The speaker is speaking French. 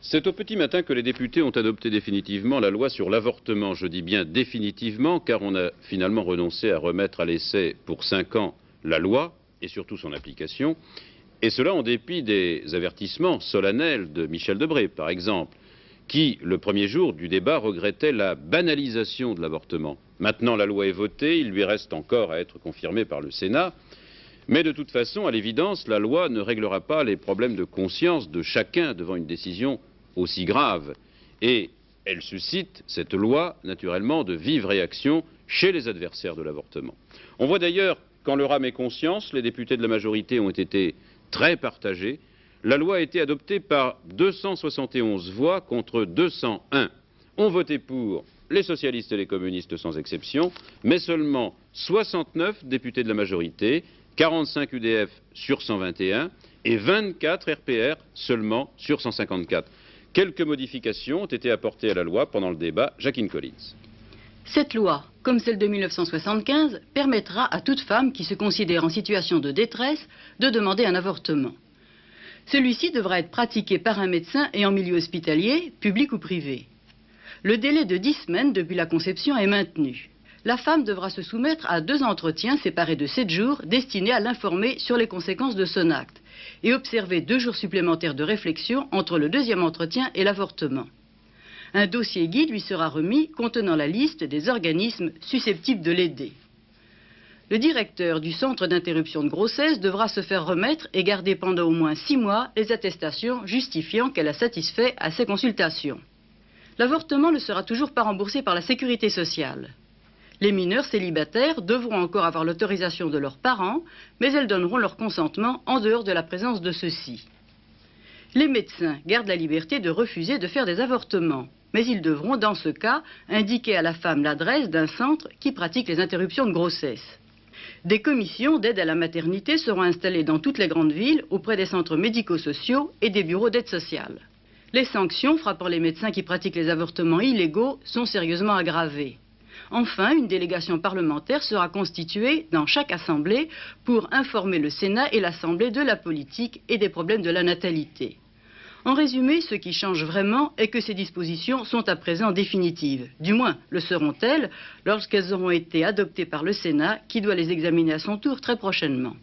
C'est au petit matin que les députés ont adopté définitivement la loi sur l'avortement. Je dis bien définitivement, car on a finalement renoncé à remettre à l'essai pour 5 ans la loi et surtout son application. Et cela en dépit des avertissements solennels de Michel Debré, par exemple, qui, le premier jour du débat, regrettait la banalisation de l'avortement. Maintenant, la loi est votée, il lui reste encore à être confirmée par le Sénat. Mais de toute façon, à l'évidence, la loi ne réglera pas les problèmes de conscience de chacun devant une décision aussi grave. Et elle suscite, cette loi, naturellement, de vives réactions chez les adversaires de l'avortement. On voit d'ailleurs qu'en leur âme et conscience, les députés de la majorité ont été très partagés. La loi a été adoptée par 271 voix contre 201. Ont voté pour les socialistes et les communistes sans exception, mais seulement 69 députés de la majorité, 45 UDF sur 121 et 24 RPR seulement sur 154. Quelques modifications ont été apportées à la loi pendant le débat. Jacqueline Collins. Cette loi, comme celle de 1975, permettra à toute femme qui se considère en situation de détresse de demander un avortement. Celui-ci devra être pratiqué par un médecin et en milieu hospitalier, public ou privé. Le délai de 10 semaines depuis la conception est maintenu. La femme devra se soumettre à 2 entretiens séparés de 7 jours destinés à l'informer sur les conséquences de son acte et observer 2 jours supplémentaires de réflexion entre le 2e entretien et l'avortement. Un dossier guide lui sera remis contenant la liste des organismes susceptibles de l'aider. Le directeur du centre d'interruption de grossesse devra se faire remettre et garder pendant au moins 6 mois les attestations justifiant qu'elle a satisfait à ses consultations. L'avortement ne sera toujours pas remboursé par la sécurité sociale. Les mineurs célibataires devront encore avoir l'autorisation de leurs parents, mais elles donneront leur consentement en dehors de la présence de ceux-ci. Les médecins gardent la liberté de refuser de faire des avortements, mais ils devront, dans ce cas, indiquer à la femme l'adresse d'un centre qui pratique les interruptions de grossesse. Des commissions d'aide à la maternité seront installées dans toutes les grandes villes auprès des centres médico-sociaux et des bureaux d'aide sociale. Les sanctions frappant les médecins qui pratiquent les avortements illégaux sont sérieusement aggravées. Enfin, une délégation parlementaire sera constituée dans chaque assemblée pour informer le Sénat et l'Assemblée de la politique et des problèmes de la natalité. En résumé, ce qui change vraiment est que ces dispositions sont à présent définitives. Du moins, le seront-elles lorsqu'elles auront été adoptées par le Sénat, qui doit les examiner à son tour très prochainement.